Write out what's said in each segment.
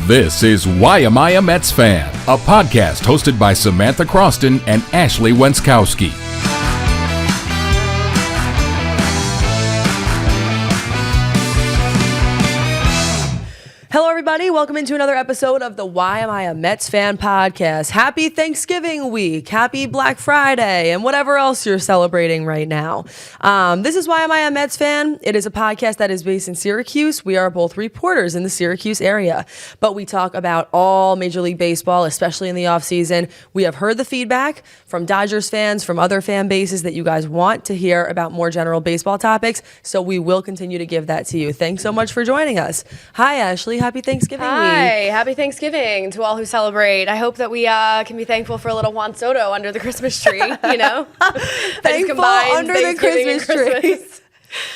This is Why Am I a Mets Fan? A podcast hosted by Samantha Croston and Ashley Wenskoski. Hello, everybody. Welcome into another episode of the Why Am I a Mets Fan podcast. Happy Thanksgiving week, happy Black Friday, and whatever else you're celebrating right now. This is Why Am I a Mets Fan? It is a podcast that is based in Syracuse. We are both reporters in the Syracuse area, but we talk about all Major League Baseball, especially in the offseason. We have heard the feedback from Dodgers fans, from other fan bases that you guys want to hear about more general baseball topics, so we will continue to give that to you. Thanks so much for joining us. Hi, Ashley. Happy Thanksgiving week. Hi, happy Thanksgiving to all who celebrate. I hope that we can be thankful for a little Juan Soto under the Christmas tree, you know? Thankful under the Christmas tree.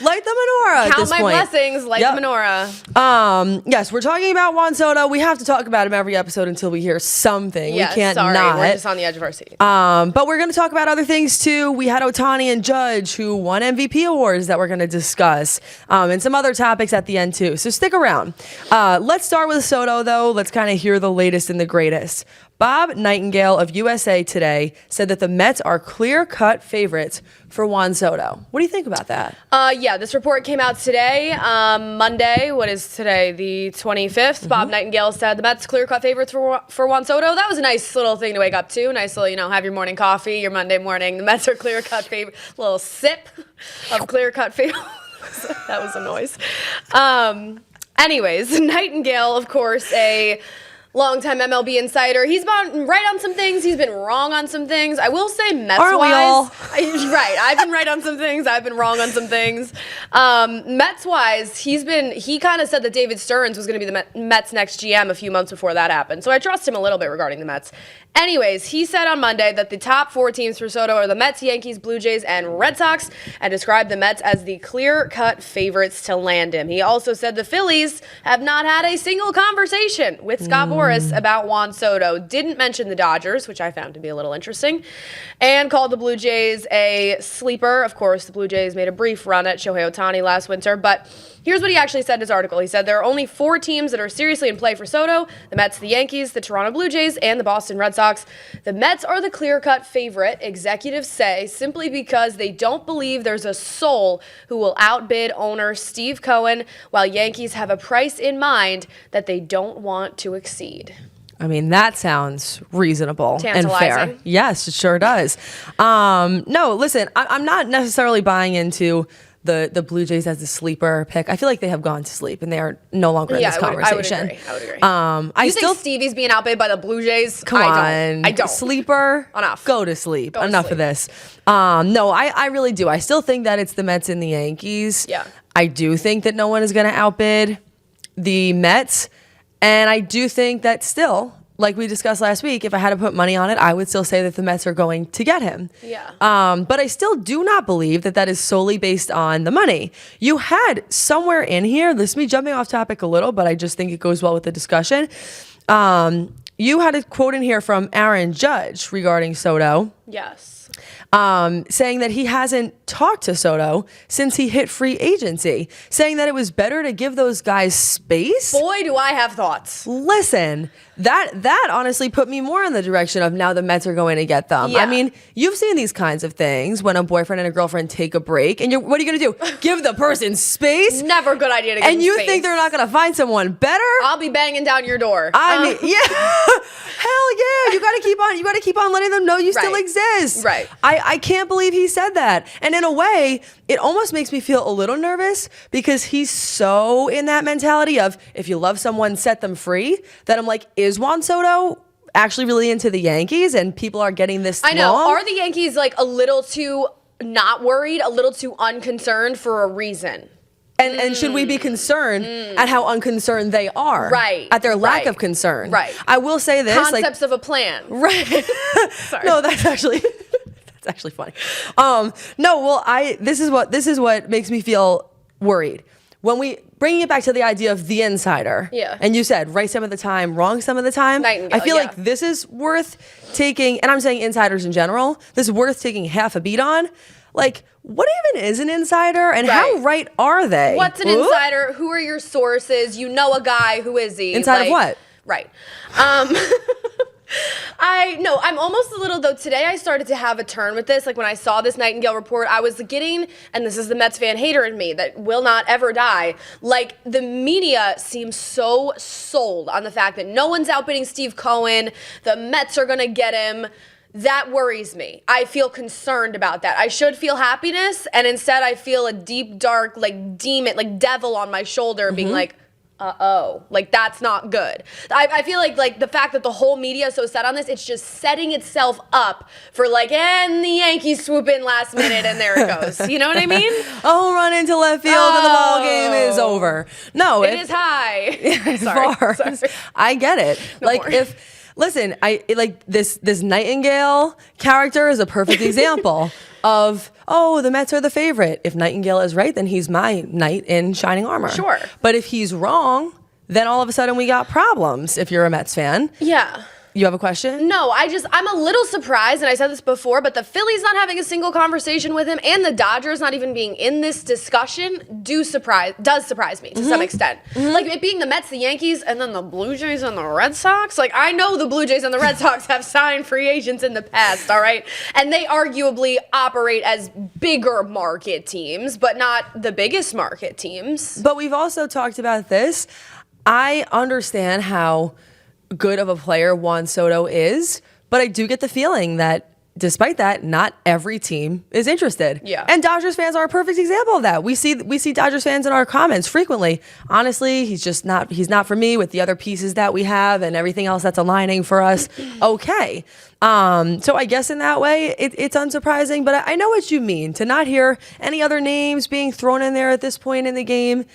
Light the menorah at Count this my point. blessings, light the menorah. Yes, we're talking about Juan Soto. We have to talk about him every episode until we hear something. Yeah, we can't sorry, not. we're just on the edge of our seat. But we're going to talk about other things too. We had Ohtani and Judge who won MVP awards that we're going to discuss, and some other topics at the end too. So stick around. Let's start with Soto though. Let's kind of hear the latest and the greatest. Bob Nightengale of USA Today said that the Mets are clear-cut favorites for Juan Soto. What do you think about that? Yeah, this report came out today, Monday. What is today? The 25th. Bob Nightengale said the Mets clear-cut favorites for Juan Soto. That was a nice little thing to wake up to. Nice little, have your morning coffee, your Monday morning. The Mets are clear-cut favorite. Little sip of clear-cut favorite. That was a noise. Anyways, Nightengale, of course, a longtime MLB insider. He's been right on some things. He's been wrong on some things. I will say Mets-wise. Aren't we all? Right. I've been right on some things. I've been wrong on some things. Mets-wise, he kind of said that David Stearns was going to be the Mets' next GM a few months before that happened. So I trust him a little bit regarding the Mets. Anyways, he said on Monday that the top 4 teams for Soto are the Mets, Yankees, Blue Jays, and Red Sox, and described the Mets as the clear-cut favorites to land him. He also said the Phillies have not had a single conversation with Scott Boras about Juan Soto. Didn't mention the Dodgers, which I found to be a little interesting, and called the Blue Jays a sleeper. Of course, the Blue Jays made a brief run at Shohei Ohtani last winter, but here's what he actually said in his article. He said there are only 4 teams that are seriously in play for Soto: the Mets, the Yankees, the Toronto Blue Jays, and the Boston Red Sox. The Mets are the clear-cut favorite, executives say, simply because they don't believe there's a soul who will outbid owner Steve Cohen, while Yankees have a price in mind that they don't want to exceed. I mean, that sounds reasonable and fair. Yes, it sure does. No, listen, I'm not necessarily buying into the Blue Jays as a sleeper pick. I feel like they have gone to sleep and they are no longer in this conversation. I would agree. You think Stevie's being outbid by the Blue Jays? Come on. I don't. Sleeper? Enough. Go to sleep. Enough of this. No, I really do. I still think that it's the Mets and the Yankees. Yeah. I do think that no one is going to outbid the Mets. And I do think that still, like we discussed last week, if I had to put money on it, I would still say that the Mets are going to get him. Yeah. But I still do not believe that that is solely based on the money. You had somewhere in here, this is me jumping off topic a little, but I just think it goes well with the discussion. You had a quote in here from Aaron Judge regarding Soto. Yes. Saying that he hasn't talked to Soto since he hit free agency, saying that it was better to give those guys space. Boy, do I have thoughts. Listen, that honestly put me more in the direction of now the Mets are going to get them. Yeah. I mean, you've seen these kinds of things when a boyfriend and a girlfriend take a break, and what are you going to do? Give the person space? Never a good idea to give them And you space. think they're not going to find someone better? I'll be banging down your door. I mean, yeah. Hell yeah. You got to keep on letting them know you still exist. Right. I can't believe he said that. And in a way, it almost makes me feel a little nervous because he's so in that mentality of if you love someone, set them free, that I'm like, is Juan Soto actually really into the Yankees and people are getting this I know. wrong? Are the Yankees like a little too not worried, a little too unconcerned for a reason? And should we be concerned at how unconcerned they are? Right. At their lack of concern. Right. I will say this. Concepts of a plan. Right. Sorry. No, that's actually funny. This is what makes me feel worried. When we bringing it back to the idea of the insider. Yeah. And you said right some of the time, wrong some of the time. Nightengale, I feel like this is worth taking, and I'm saying insiders in general, this is worth taking half a beat on. Like, what even is an insider and how right are they? What's an insider? Who are your sources? You know a guy. Who is he? Inside of what? Right. I'm almost a little, though, today I started to have a turn with this. Like, when I saw this Nightengale report, I was getting, and this is the Mets fan hater in me that will not ever die, like, the media seems so sold on the fact that no one's outbidding Steve Cohen, the Mets are going to get him. That worries me. I feel concerned about that. I should feel happiness, and instead I feel a deep, dark, like, demon, like, devil on my shoulder being like, uh-oh, like, that's not good. I feel like the fact that the whole media is so set on this, it's just setting itself up for like, and the Yankees swoop in last minute and there it goes. You know what I mean? Oh, run into left field and the ball game is over. No, it is high. Sorry. I get it. No like more. Listen, I like this Nightengale character is a perfect example of, oh, the Mets are the favorite. If Nightengale is right, then he's my knight in shining armor. Sure. But if he's wrong, then all of a sudden we got problems if you're a Mets fan. Yeah. You have a question? No, I'm a little surprised, and I said this before, but the Phillies not having a single conversation with him and the Dodgers not even being in this discussion does surprise me to some extent. Like, it being the Mets, the Yankees, and then the Blue Jays and the Red Sox. Like, I know the Blue Jays and the Red Sox have signed free agents in the past, all right? And they arguably operate as bigger market teams, but not the biggest market teams. But we've also talked about this. I understand how good of a player Juan Soto is, but I do get the feeling that despite that, not every team is interested. Yeah. And Dodgers fans are a perfect example of that. We see Dodgers fans in our comments frequently. Honestly, he's not for me with the other pieces that we have and everything else that's aligning for us. Okay. So I guess in that way, it's unsurprising, but I know what you mean to not hear any other names being thrown in there at this point in the game.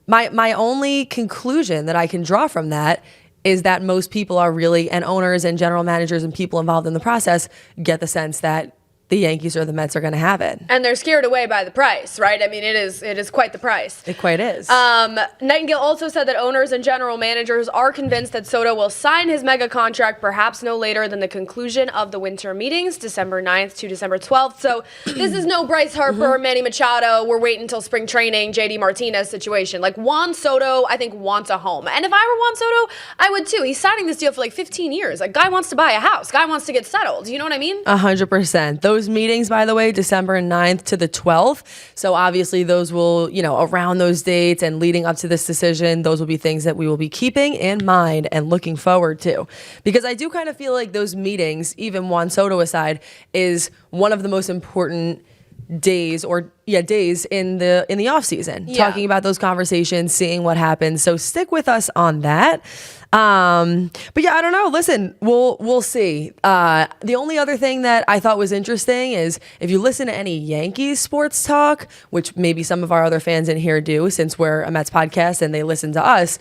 My only conclusion that I can draw from that is that most people are really, and owners and general managers and people involved in the process, get the sense that the Yankees or the Mets are going to have it. And they're scared away by the price, right? I mean, it is quite the price. It quite is. Nightengale also said that owners and general managers are convinced that Soto will sign his mega contract perhaps no later than the conclusion of the winter meetings, December 9th to December 12th. So this is no Bryce Harper, Manny Machado, we're waiting until spring training, JD Martinez situation. Like, Juan Soto, I think, wants a home. And if I were Juan Soto, I would too. He's signing this deal for like 15 years. Like, guy wants to buy a house. Guy wants to get settled. You know what I mean? 100%. Those meetings, by the way, December 9th to the 12th. So obviously those will, around those dates and leading up to this decision, those will be things that we will be keeping in mind and looking forward to. Because I do kind of feel like those meetings, even Juan Soto aside, is one of the most important days in the off season. Yeah. Talking about those conversations, seeing what happens. So stick with us on that. But yeah, I don't know. Listen, we'll see. The only other thing that I thought was interesting is if you listen to any Yankees sports talk, which maybe some of our other fans in here do, since we're a Mets podcast and they listen to us.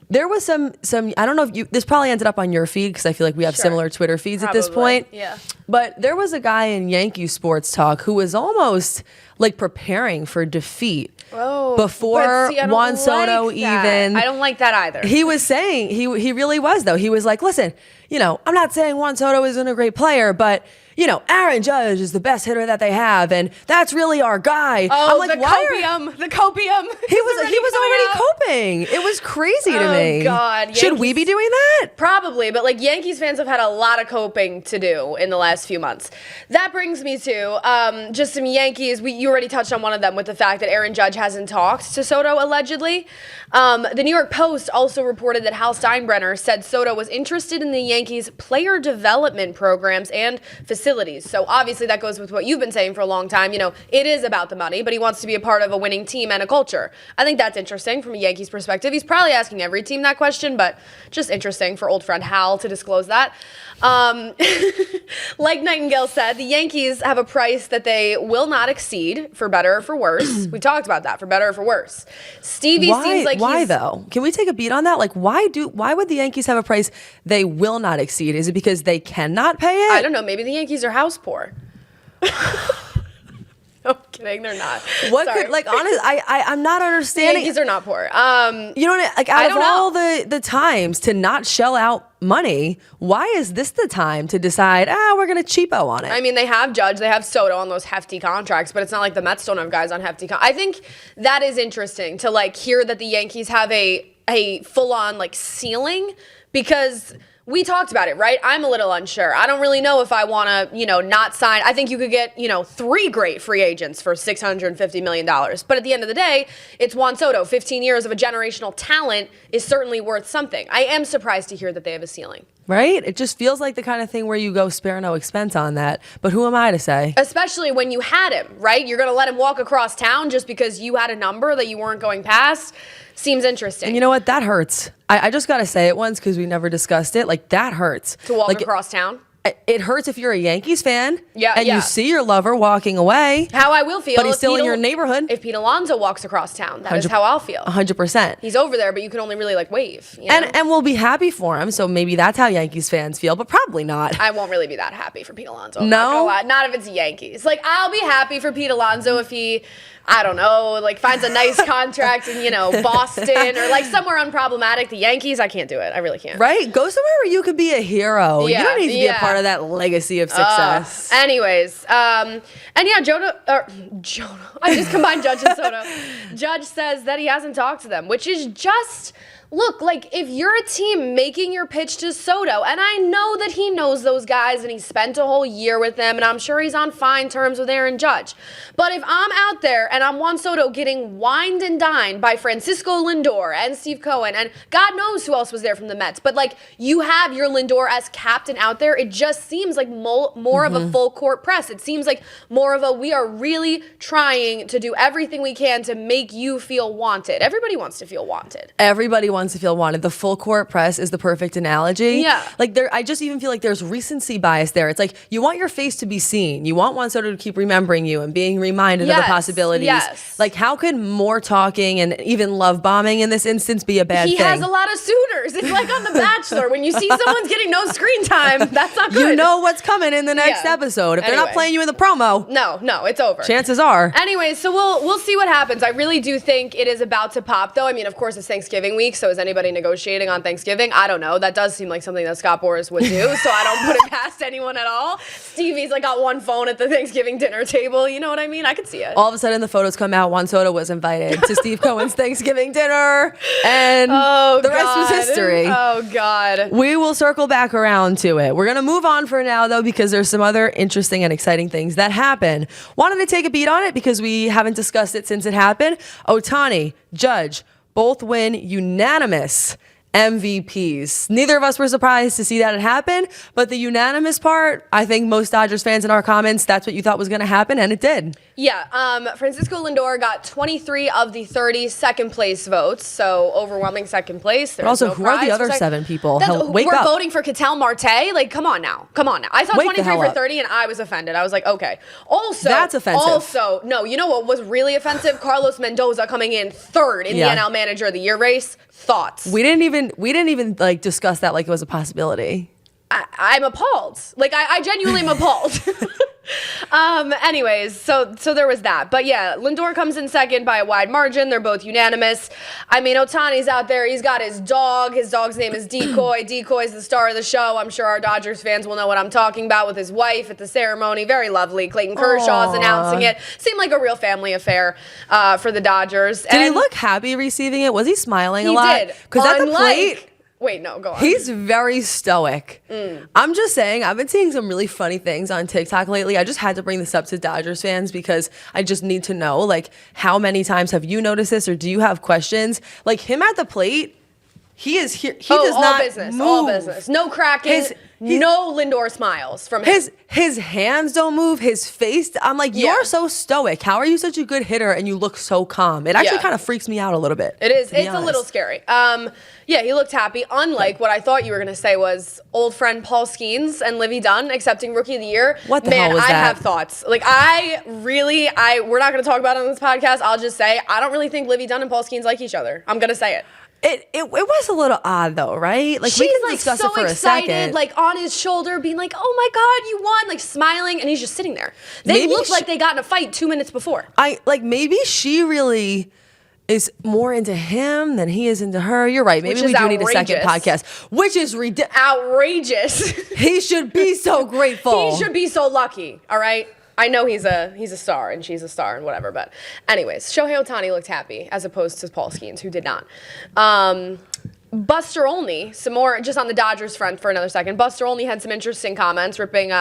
There was some. I don't know if this probably ended up on your feed because I feel like we have similar Twitter feeds at this point. Yeah. But there was a guy in Yankee sports talk who was almost like preparing for defeat before Juan Soto even. I don't like that either. He was saying he really was though. He was like, listen, I'm not saying Juan Soto isn't a great player, but Aaron Judge is the best hitter that they have, and that's really our guy. Oh, I'm like, the copium. He was already coping. It was crazy to me. Oh God, should we be doing that? Probably, but like Yankees fans have had a lot of coping to do in the last few months. That brings me to just some Yankees. You already touched on one of them with the fact that Aaron Judge hasn't talked to Soto allegedly. The New York Post also reported that Hal Steinbrenner said Soto was interested in the Yankees' player development programs and facilities. So obviously that goes with what you've been saying for a long time. It is about the money, but he wants to be a part of a winning team and a culture. I think that's interesting from a Yankees perspective. He's probably asking every team that question, but just interesting for old friend Hal to disclose that. Like Nightengale said, the Yankees have a price that they will not exceed, for better or for worse. We talked about that, for better or for worse. Stevie seems like why though? Can we take a beat on that? Like, why would the Yankees have a price they will not exceed? Is it because they cannot pay it? I don't know. Maybe the Yankees are house poor. No, I'm kidding. They're not. What Sorry. could, like, honest, I'm not The understanding. Yankees are not poor. You know what? Like, out of all the times to not shell out money, why is this the time to decide, we're going to cheapo on it? I mean, they have Judge, they have Soto on those hefty contracts, but it's not like the Mets don't have guys on hefty I think that is interesting to like hear that the Yankees have a a full-on like ceiling? Because we talked about it, right? I'm a little unsure. I don't really know if I want to, not sign. I think you could get, 3 great free agents for $650 million. But at the end of the day, it's Juan Soto. 15 years of a generational talent is certainly worth something. I am surprised to hear that they have a ceiling. Right? It just feels like the kind of thing where you go spare no expense on that. But who am I to say? Especially when you had him, right? You're going to let him walk across town just because you had a number that you weren't going past? Seems interesting. And you know what? That hurts. I just got to say it once because we never discussed it. Like, that hurts. To walk across town? It hurts if you're a Yankees fan and you see your lover walking away. How I will feel. But he's still in your neighborhood. If Pete Alonso walks across town, that is how I'll feel. 100%. He's over there, but you can only really wave. And we'll be happy for him. So maybe that's how Yankees fans feel, but probably not. I won't really be that happy for Pete Alonso. No? Not if it's Yankees. Like, I'll be happy for Pete Alonso if he, I don't know, like finds a nice contract in, Boston or like somewhere unproblematic. The Yankees, I can't do it. I really can't. Right? Go somewhere where you could be a hero. Yeah, you don't need to be a part of that legacy of success. Anyways, and yeah, Jonah, I just combined Judge and Soto. Judge says that he hasn't talked to them, which is just... Look, like, if you're a team making your pitch to Soto, and I know that he knows those guys and he spent a whole year with them, and I'm sure he's on fine terms with Aaron Judge. But if I'm out there and I'm Juan Soto getting wined and dined by Francisco Lindor and Steve Cohen, and God knows who else was there from the Mets, but, like, you have your Lindor as captain out there, it just seems like more of a full court press. It seems like more of a, we are really trying to do everything we can to make you feel wanted. Everybody wants to feel wanted. Everybody wants to feel wanted. The full court press is the perfect analogy. Yeah. Like, I just even feel like there's recency bias there. It's like you want your face to be seen. You want Juan Soto to keep remembering you and being reminded of the possibilities. Yes. Like, how could more talking and even love bombing in this instance be a bad thing? He has a lot of suitors. It's like on The Bachelor. When you see someone's getting no screen time, that's not good. You know what's coming in the next episode. If they're not playing you in the promo, no, it's over. Chances are. Anyway, so we'll see what happens. I really do think it is about to pop, though. I mean, of course, it's Thanksgiving week, so is anybody negotiating on Thanksgiving? I don't know. That does seem like something that Scott Boras would do, so I don't put it past anyone at all. Stevie's like got one phone at the Thanksgiving dinner table. You know what I mean? I could see it. All of a sudden, the photos come out. Juan Soto was invited to Steve Cohen's Thanksgiving dinner, and the rest was history. Oh, God. We will circle back around to it. We're going to move on for now, though, because there's some other interesting and exciting things that happen. Wanted to take a beat on it because we haven't discussed it since it happened. Ohtani, Judge, both win unanimous MVPs. Neither of us were surprised to see that it happened, but the unanimous part, I think most Dodgers fans in our comments, that's what you thought was going to happen, and it did. Yeah, Francisco Lindor got 23 of the 30 second place votes, so overwhelming second place. But also, who are the other 7 people? Wake we're up. voting for Ketel Marte? Like, come on now. I saw 23 for 30 and I was offended. I was like, okay. Also, that's offensive. No, you know what was really offensive? Carlos Mendoza coming in 3rd in the NL Manager of the Year race. Thoughts? We didn't even like discuss that like it was a possibility. I'm appalled. Like, I genuinely am appalled. Anyways, so there was that. But yeah, Lindor comes in second by a wide margin. They're both unanimous. I mean, Ohtani's out there. He's got his dog. His dog's name is Decoy. Decoy's the star of the show. I'm sure our Dodgers fans will know what I'm talking about, with his wife at the ceremony. Very lovely. Clayton Kershaw's announcing it. Seemed like a real family affair for the Dodgers. Did he look happy receiving it? Was he smiling a lot? He did. Because at the plate... Wait, no, go on. He's very stoic. I'm just saying, I've been seeing some really funny things on TikTok lately. I just had to bring this up to Dodgers fans because I just need to know, like, how many times have you noticed this, or do you have questions? Like, him at the plate, he is here. He does not move. All business. No cracking. No Lindor smiles from him. His hands don't move. His face. I'm like, you're so stoic. How are you such a good hitter and you look so calm? It actually kind of freaks me out a little bit. It is. It's a little scary. Yeah, he looked happy. Unlike what I thought you were going to say was old friend Paul Skeens and Livy Dunn accepting Rookie of the Year. What the hell was that? I have thoughts. Like, we're not going to talk about it on this podcast. I'll just say, I don't really think Livy Dunn and Paul Skeens like each other. I'm going to say it. It was a little odd though, right? Like, we can discuss it for a second. Excited, like on his shoulder, being like, "Oh my God, you won!" Like smiling, and he's just sitting there. They looked like they got in a fight 2 minutes before. Maybe she really is more into him than he is into her. You're right. Maybe we do need a second podcast, which is outrageous. He should be so grateful. He should be so lucky. All right. I know he's a star and she's a star and whatever, but anyways, Shohei Ohtani looked happy as opposed to Paul Skeens, who did not. Buster Olney, some more just on the Dodgers front for another second. Buster Olney had some interesting comments, ripping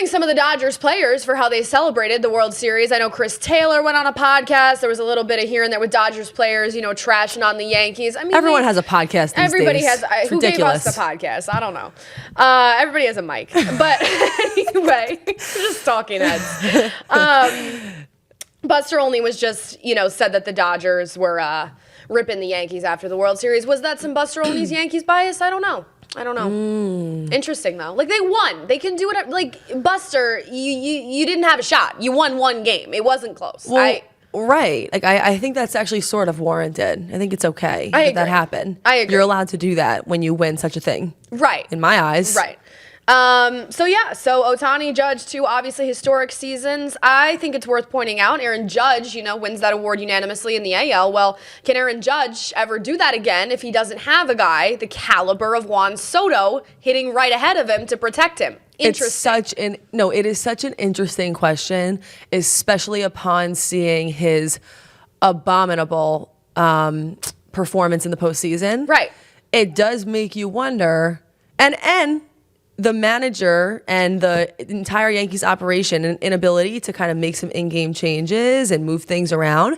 some of the Dodgers players for how they celebrated the World Series. I know Chris Taylor went on a podcast. There was a little bit of here and there with Dodgers players, trashing on the Yankees. I mean, everyone has a podcast these everybody days. has. Who ridiculous. gave us the podcast? I don't know. Everybody has a mic. But anyway, just talking heads. Buster Olney was just, said that the Dodgers were ripping the Yankees after the World Series. Was that some Buster Olney's Yankees bias? I don't know. Interesting though. Like, they won. They can do it. Like, Buster, you didn't have a shot. You won one game. It wasn't close. Well, right. Like, I think that's actually sort of warranted. I think it's okay that happened. I agree. You're allowed to do that when you win such a thing. Right. In my eyes. Right. So Ohtani, Judge, two obviously historic seasons. I think it's worth pointing out Aaron Judge, wins that award unanimously in the AL. Well, can Aaron Judge ever do that again if he doesn't have a guy the caliber of Juan Soto hitting right ahead of him to protect him? Interesting. It is such an interesting question, especially upon seeing his abominable performance in the postseason. Right. It does make you wonder, and the manager and the entire Yankees operation and inability to kind of make some in-game changes and move things around,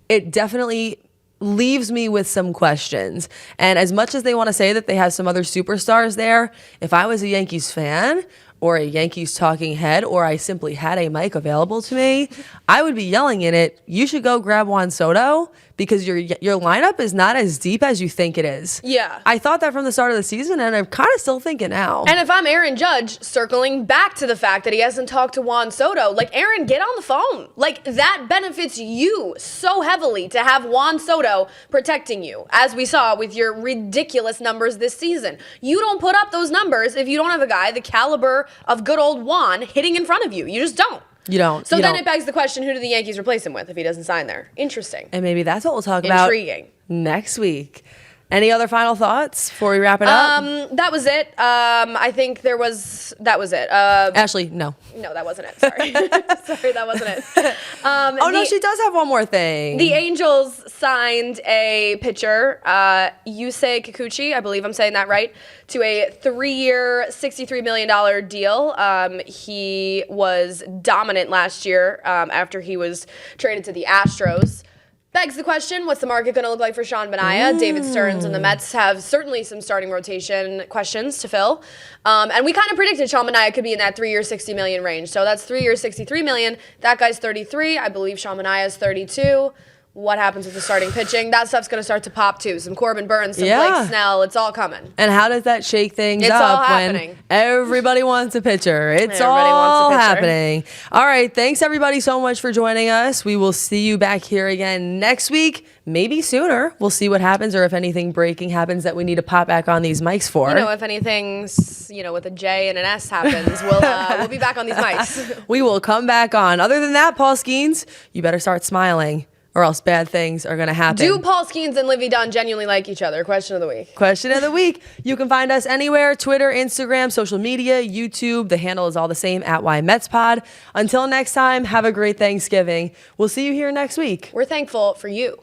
it definitely leaves me with some questions. And as much as they want to say that they have some other superstars there, if I was a Yankees fan or a Yankees talking head, or I simply had a mic available to me, I would be yelling in it, you should go grab Juan Soto, because your lineup is not as deep as you think it is. Yeah. I thought that from the start of the season, and I'm kind of still thinking now. And if I'm Aaron Judge, circling back to the fact that he hasn't talked to Juan Soto, like, Aaron, get on the phone. Like, that benefits you so heavily to have Juan Soto protecting you, as we saw with your ridiculous numbers this season. You don't put up those numbers if you don't have a guy the caliber of good old Juan hitting in front of you. You just don't. You don't. So then it begs the question, who do the Yankees replace him with if he doesn't sign there? Interesting. And maybe that's what we'll talk about next week. Any other final thoughts before we wrap it up? That was it. I think that was it. Ashley, no. No, that wasn't it. Sorry. Sorry, that wasn't it. No, she does have one more thing. The Angels signed a pitcher, Yusei Kikuchi, I believe I'm saying that right, to a 3-year, $63 million deal. He was dominant last year after he was traded to the Astros. Begs the question, what's the market going to look like for Sean Manaea? David Stearns and the Mets have certainly some starting rotation questions to fill. And we kind of predicted Sean Manaea could be in that 3-year, $60 million range. So that's 3 years, $63 million. That guy's 33. I believe Sean Manaea is 32. What happens with the starting pitching? That stuff's going to start to pop, too. Some Corbin Burns, some Blake Snell. It's all coming. And how does that shake things up all happening. When everybody wants a pitcher? It's all happening. All right. Thanks, everybody, so much for joining us. We will see you back here again next week, maybe sooner. We'll see what happens, or if anything breaking happens that we need to pop back on these mics for. If anything's, with a J and an S happens, we'll be back on these mics. We will come back on. Other than that, Paul Skeens, you better start smiling, or else bad things are going to happen. Do Paul Skeens and Livy Dunn genuinely like each other? Question of the week. Question of the week. You can find us anywhere: Twitter, Instagram, social media, YouTube. The handle is all the same, @YMetsPod. Until next time, have a great Thanksgiving. We'll see you here next week. We're thankful for you.